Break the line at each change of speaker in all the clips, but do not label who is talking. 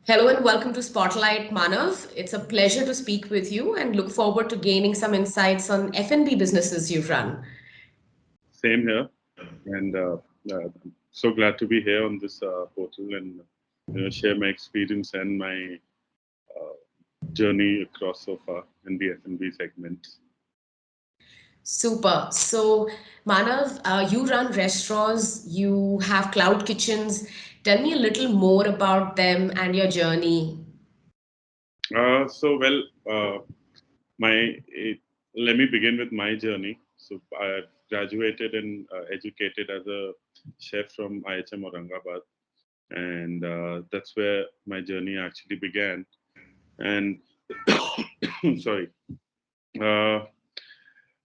Hello and welcome to Spotlight, Manav. It's a pleasure to speak with you and look forward to gaining some insights on F&B businesses you've run.
Same here, and I'm so glad to be here on this portal and share my experience and my uh, journey across so far in the F&B segment.
Super. So, Manav, you run restaurants, you have cloud kitchens. Tell me a little more about them and your journey.
So, uh, my let me begin with my journey. So, I graduated and educated as a chef from IHM Aurangabad, and that's where my journey actually began. And sorry. Uh,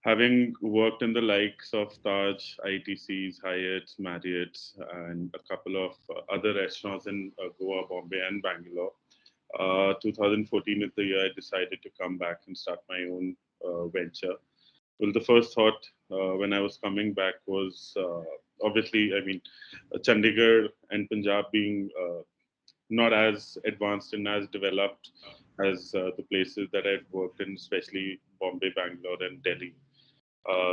Having worked in the likes of Taj, ITCs, Hyatt's, Marriott's, and a couple of other restaurants in Goa, Bombay, and Bangalore, 2014 is the year I decided to come back and start my own venture. Well, the first thought when I was coming back was obviously, Chandigarh and Punjab being not as advanced and as developed as the places that I'd worked in, especially Bombay, Bangalore, and Delhi.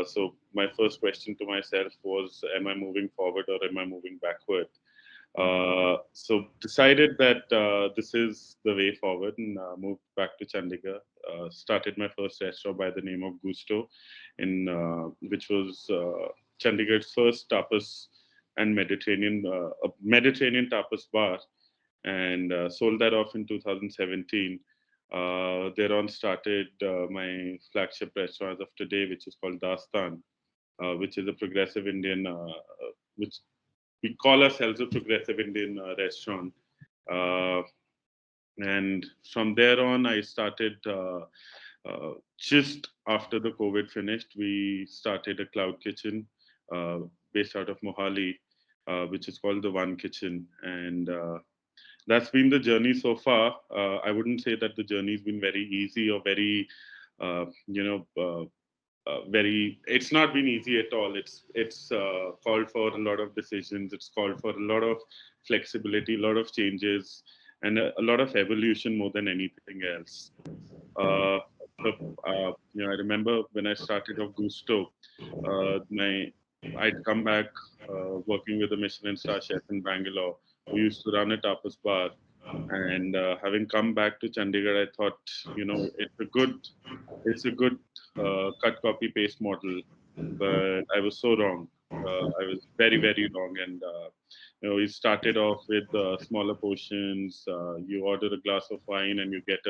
So my first question to myself was, am I moving forward or am I moving backward? So decided that this is the way forward and moved back to Chandigarh. Started my first restaurant by the name of Gusto, in which was Chandigarh's first tapas and Mediterranean tapas bar, and sold that off in 2017. Thereon started my flagship restaurant as of today, which is called Dastaan, which is a progressive Indian, which we call ourselves a progressive Indian restaurant. Uh, and from there on, I started just after the COVID finished, we started a cloud kitchen uh, based out of Mohali, which is called The One Kitchen. And that's been the journey so far. I wouldn't say that the journey's been very easy or very, uh, you know, very. It's not been easy at all. It's called for a lot of decisions. It's called for a lot of flexibility, a lot of changes, and a lot of evolution more than anything else. Uh, I remember when I started off Gusto, my I'd come back working with a Michelin star chef in Bangalore who used to run a tapas bar. And having come back to Chandigarh, I thought, it's a good cut copy paste model, but I was so wrong. I was very very wrong, and we started off with smaller portions. You order a glass of wine, and you get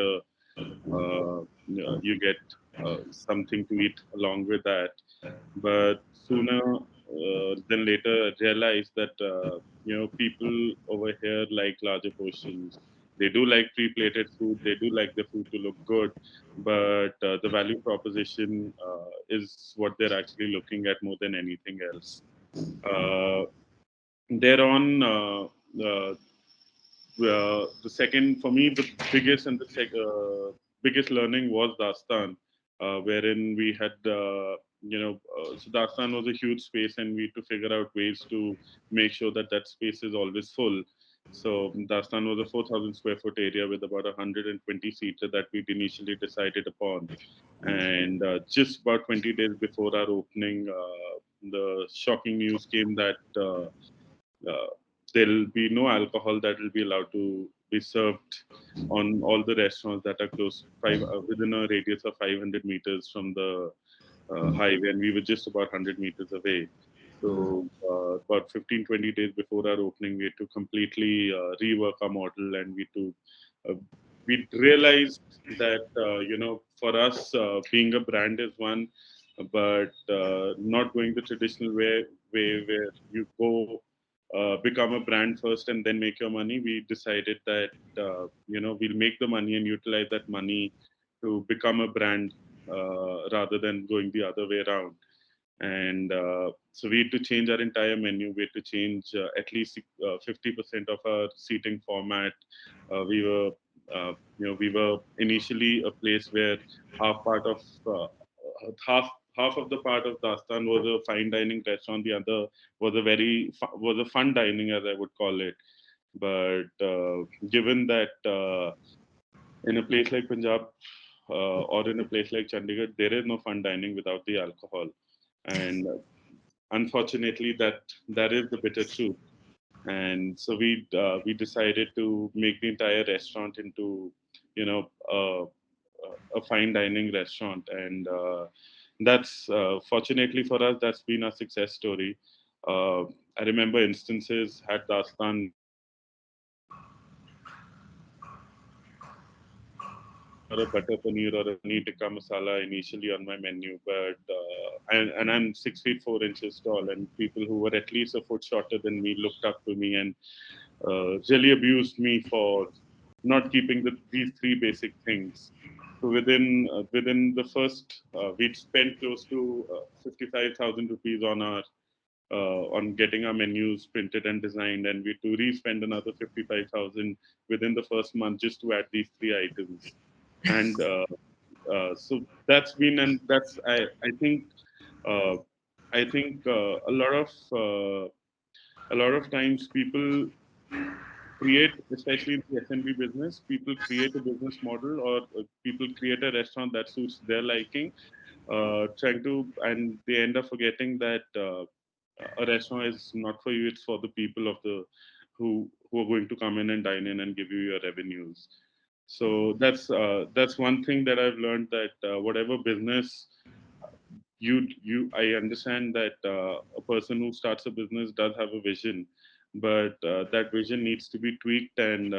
something to eat along with that. But sooner than later, I realized that people over here like larger portions. They do like pre-plated food. They do like the food to look good, but the value proposition is what they're actually looking at more than anything else. Uh, Thereon, the second for me, the biggest and biggest learning was Dastan, wherein we had so Dastan was a huge space, and we had to figure out ways to make sure that that space is always full. So Dastan was a 4,000 square foot area with about 120 seater that we'd initially decided upon, and just about 20 days before our opening, the shocking news came that. Uh, there'll be no alcohol that will be allowed to be served on all the restaurants that are close within a radius of 500 meters from the highway, and we were just about 100 meters away. So about 15, 20 days before our opening, we had to completely rework our model, and uh, we realized that for us, being a brand is one, but not going the traditional way where you go become a brand first and then make your money. We decided that we'll make the money and utilize that money to become a brand rather than going the other way around. And so we had to change our entire menu. We had to change at least 50% of our seating format. We were initially a place where half part of half half of the part of Dastan was a fine dining restaurant. The other was a fun dining, as I would call it. But given that in a place like Punjab or in a place like Chandigarh, there is no fun dining without the alcohol, and unfortunately, that is the bitter truth. And so we decided to make the entire restaurant into, you know, a fine dining restaurant, and that's fortunately for us, that's been a success story. Uh, I remember instances at Dastan where I had chicken or a butter paneer or a paneer tikka masala initially on my menu, but and I'm 6 feet 4 inches tall, and people who were at least a foot shorter than me looked up to me and really abused me for not keeping these three basic things. So within the first, we'd spent close to 55,000 rupees on our on getting our menus printed and designed, and we to re-spend another 55,000 within the first month just to add these three items. And so that's been, and that's uh, I think a lot of times people create, especially in the F&B business, people create a business model, or people create a restaurant that suits their liking, trying to, and they end up forgetting that a restaurant is not for you; it's for the people of the who are going to come in and dine in and give you your revenues. So that's one thing that I've learned, that whatever business you I understand that a person who starts a business does have a vision, but that vision needs to be tweaked, and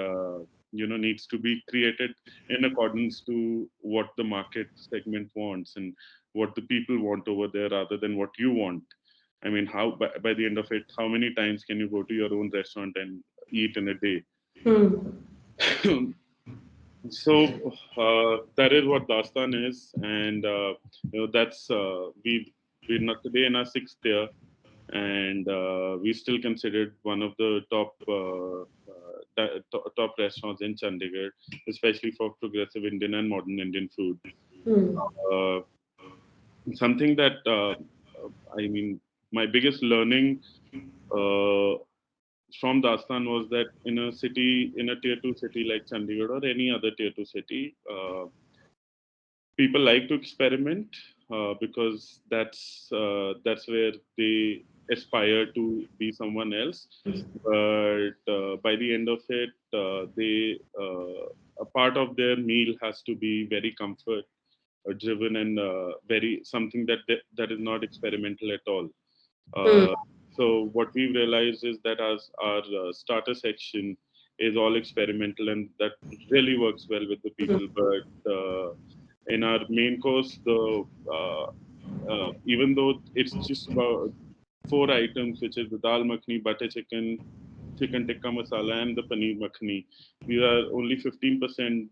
needs to be created in accordance to what the market segment wants and what the people want over there, rather than what you want. I mean, how by the end of it, how many times can you go to your own restaurant and eat in a day?
Hmm.
So that is what Dastan is, and that's we're not today in our sixth year, and we still considered one of the top restaurants in Chandigarh, especially for progressive Indian and modern Indian food.
Hmm.
Uh, Something that I mean, my biggest learning uh, from Dastan was that in a city, in a tier two city like Chandigarh or any other tier two city, people like to experiment because that's where they aspire to be someone else. But by the end of it, they a part of their meal has to be very comfort driven, and very something that is not experimental at all.
Hmm.
uh, so what we've realized is that as our starter section is all experimental, and that really works well with the people. But in our main course, the even though it's just about four items, which is the dal makhni, butter chicken, chicken tikka masala, and the paneer makhni, these are only 15%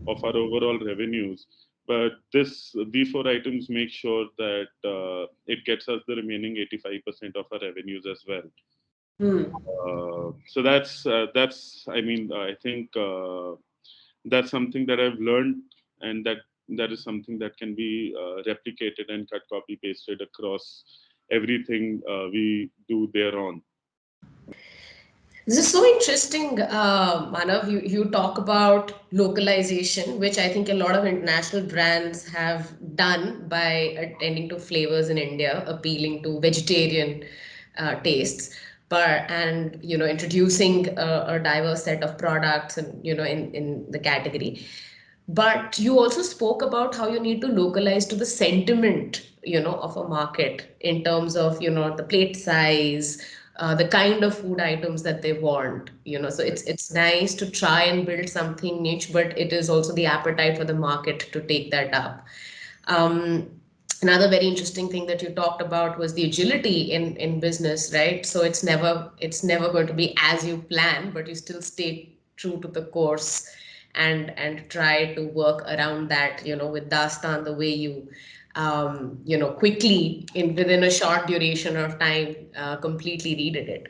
of our overall revenues. But these four items make sure that it gets us the remaining 85% of our revenues as well.
Hmm.
So that's I mean, I think that's something that I've learned, and that is something that can be replicated and cut copy pasted across everything we do thereon.
This is so interesting, Manav. You talk about localization, which I think a lot of international brands have done by attending to flavors in India, appealing to vegetarian tastes, but and introducing a diverse set of products and in the category. But you also spoke about how you need to localize to the sentiment, of a market in terms of, the plate size, the kind of food items that they want, So it's nice to try and build something niche, but it is also the appetite for the market to take that up. Um, Another very interesting thing that you talked about was the agility in business, right? So it's never going to be as you plan, but you still stay true to the course and try to work around that, with Dastan, the way you quickly in within a short duration of time completely redid it.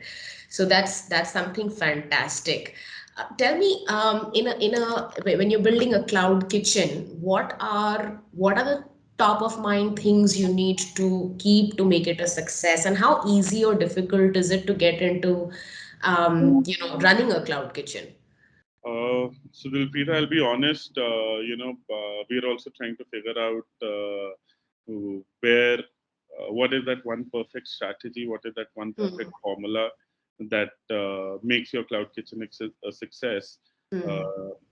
So that's something fantastic. Tell me, in a when you're building a cloud kitchen, what are the top of mind things you need to keep to make it a success, and how easy or difficult is it to get into running a cloud kitchen?
So Dilpreet, I'll be honest. We're also trying to figure out where, what is that one perfect strategy? What is that one perfect
Hmm.
formula that makes your cloud kitchen a success?
Hmm.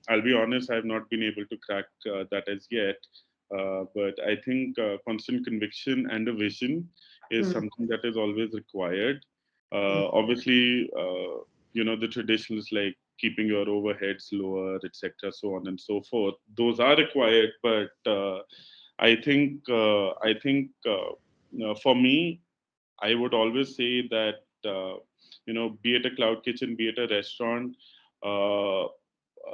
I'll be honest. I've not been able to crack that as yet. But I think constant conviction and a vision is
Hmm.
something that is always required.
Hmm.
Obviously, the traditions like keeping your overheads lower, etc., so on and so forth. Those are required, but I think for me, I would always say that be it a cloud kitchen, be it a restaurant,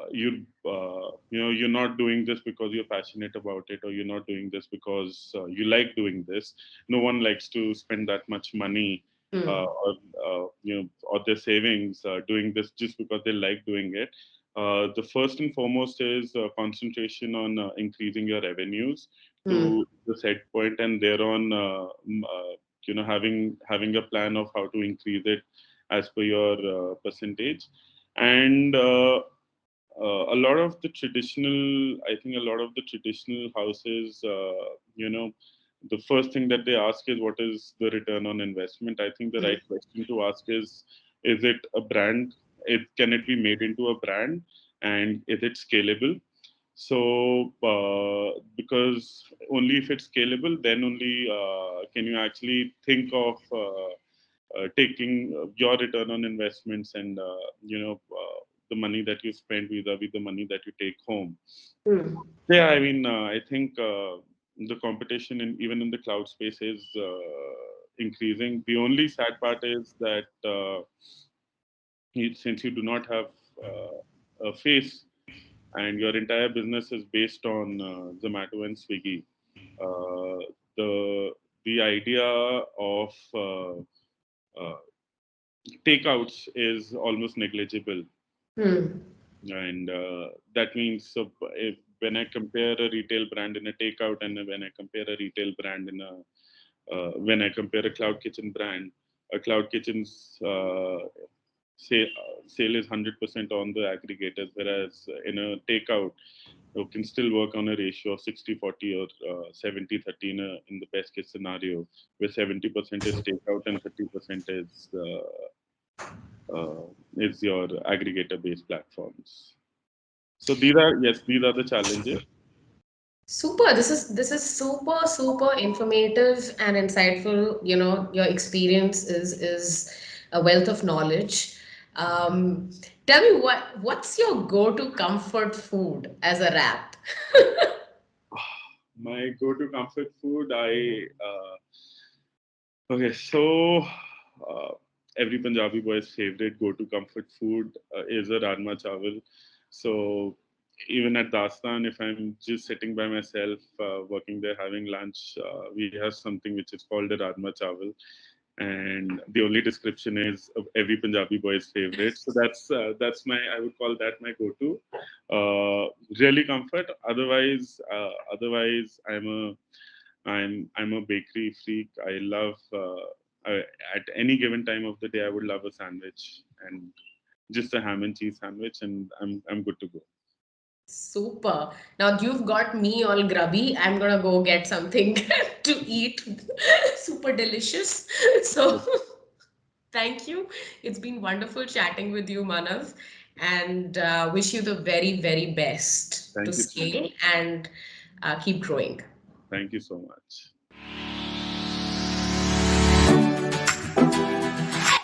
you're not doing this because you're passionate about it, or you're not doing this because you like doing this. No one likes to spend that much money or their savings doing this just because they like doing it. The first and foremost is concentration on increasing your revenues
Hmm.
to the set point, and thereon having a plan of how to increase it as per your percentage. And a lot of the traditional I think a lot of the traditional houses, the first thing that they ask is what is the return on investment. I think the
Hmm.
right question to ask is it a brand? Can it be made into a brand, and is it scalable? So because only if it's scalable, then only can you actually think of taking your return on investments and the money that you spend vis-a-vis the money that you take home.
Hmm.
Yeah, I mean, I think the competition even in the cloud space is increasing. The only sad part is that since you do not have a face and your entire business is based on Zomato and Swiggy, uh, the the idea of takeouts is almost negligible.
Hmm.
And that means, so when I compare a retail brand in a takeout, and when I compare a retail brand in a when I compare a cloud kitchen brand, a cloud kitchen's sale is 100% on the aggregators, whereas in a takeout you can still work on a ratio of 60/40 or 70/30 in the best case scenario, where 70% is takeout and 30% is your aggregator based platforms. So these are the challenges.
Super. This is super informative and insightful. Your experience is a wealth of knowledge. Um, Tell me what's your go-to comfort food as a wrap?
My go-to comfort food, okay, so every Punjabi boy's favorite go-to comfort food is a rajma chawal. So even at Dastan, if I'm just sitting by myself, working there having lunch, we have something which is called a rajma chawal, and the only description is of every Punjabi boy's favorite. So that's my, I would call that my go-to. Really comfort. Otherwise, I'm a bakery freak. I love at any given time of the day, I would love a sandwich and just a ham and cheese sandwich, and I'm good to go.
Super. Now you've got me all grubby. I'm gonna go get something to eat. Super delicious. So thank you. It's been wonderful chatting with you, Manav, and wish you the very, very best to
Thank you so much.
scale and keep growing.
Thank you so much.